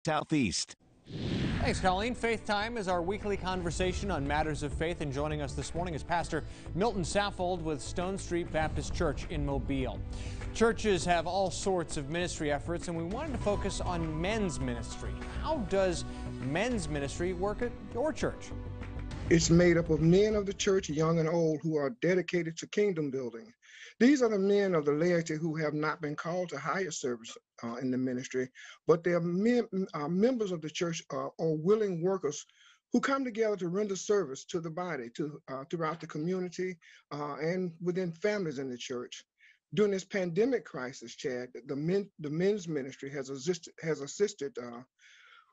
Southeast. Thanks, Colleen. Faith Time is our weekly conversation on matters of faith, and joining us this morning is Pastor Milton Saffold with Stone Street Baptist Church in Mobile. Churches have all sorts of ministry efforts, and we wanted to focus on men's ministry. How does men's ministry work at your church? It's made up of men of the church, young and old, who are dedicated to kingdom building. These are the men of the laity who have not been called to higher service in the ministry, but they are members of the church or willing workers who come together to render service to the body, throughout the community and within families in the church. During this pandemic crisis, Chad, the men's ministry has assisted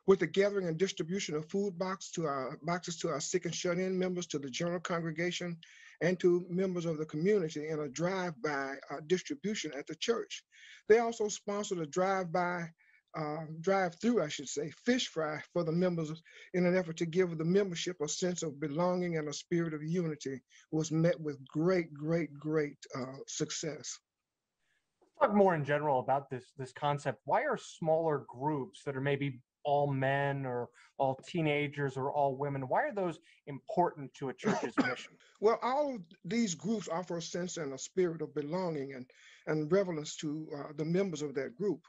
with the gathering and distribution of food boxes to our sick and shut-in members, to the general congregation, and to members of the community in a drive-by distribution at the church. They also sponsored a drive-through, I should say, fish fry for the members in an effort to give the membership a sense of belonging and a spirit of unity. Was met with great success. Let's talk more in general about this concept. Why are smaller groups that are maybe all men or all teenagers or all women, why are those important to a church's mission? Well, all of these groups offer a sense and a spirit of belonging and relevance to the members of that group.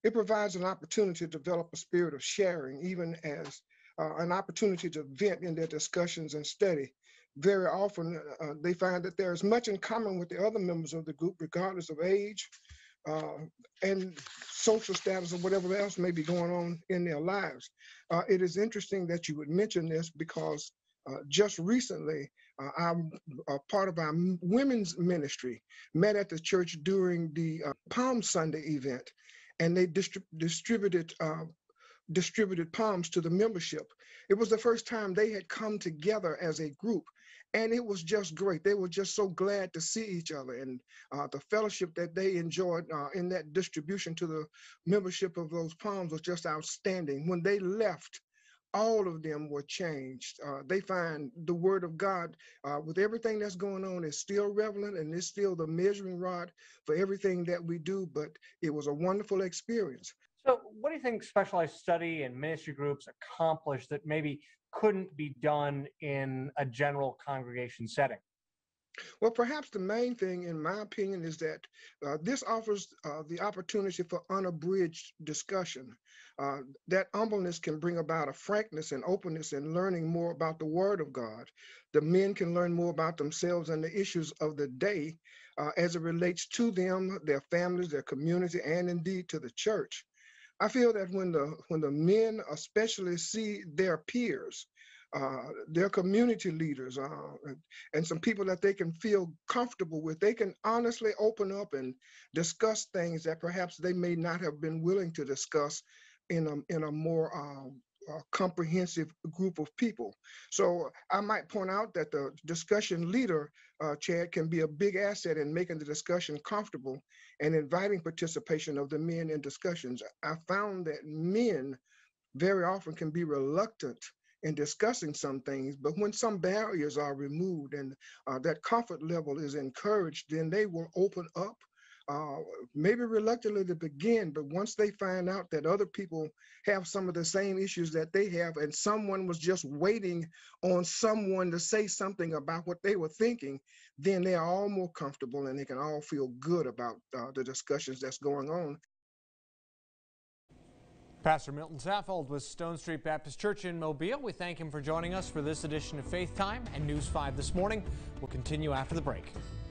It provides an opportunity to develop a spirit of sharing, even as an opportunity to vent in their discussions and study. Very often, they find that there is much in common with the other members of the group, regardless of age, and social status or whatever else may be going on in their lives. It is interesting that you would mention this because just recently, part of our women's ministry met at the church during the Palm Sunday event, and they distributed palms to the membership. It was the first time they had come together as a group, and it was just great. They were just so glad to see each other, and the fellowship that they enjoyed in that distribution to the membership of those palms was just outstanding. When they left, all of them were changed. They find the word of God with everything that's going on is still relevant, and it's still the measuring rod for everything that we do, but it was a wonderful experience. So what do you think specialized study and ministry groups accomplish that maybe couldn't be done in a general congregation setting? Well, perhaps the main thing, in my opinion, is that this offers the opportunity for unabridged discussion. That humbleness can bring about a frankness and openness in learning more about the Word of God. The men can learn more about themselves and the issues of the day as it relates to them, their families, their community, and indeed to the church. I feel that when the men especially see their peers, their community leaders, and some people that they can feel comfortable with, they can honestly open up and discuss things that perhaps they may not have been willing to discuss in a more comprehensive group of people. So I might point out that the discussion leader, Chad, can be a big asset in making the discussion comfortable and inviting participation of the men in discussions. I found that men very often can be reluctant in discussing some things, but when some barriers are removed and that comfort level is encouraged, then they will open up, maybe reluctantly to begin, but once they find out that other people have some of the same issues that they have, and someone was just waiting on someone to say something about what they were thinking, then they are all more comfortable and they can all feel good about the discussions that's going on. Pastor Milton Saffold with Stone Street Baptist Church in Mobile. We thank him for joining us for this edition of Faith Time and News 5 this morning. We'll continue after the break.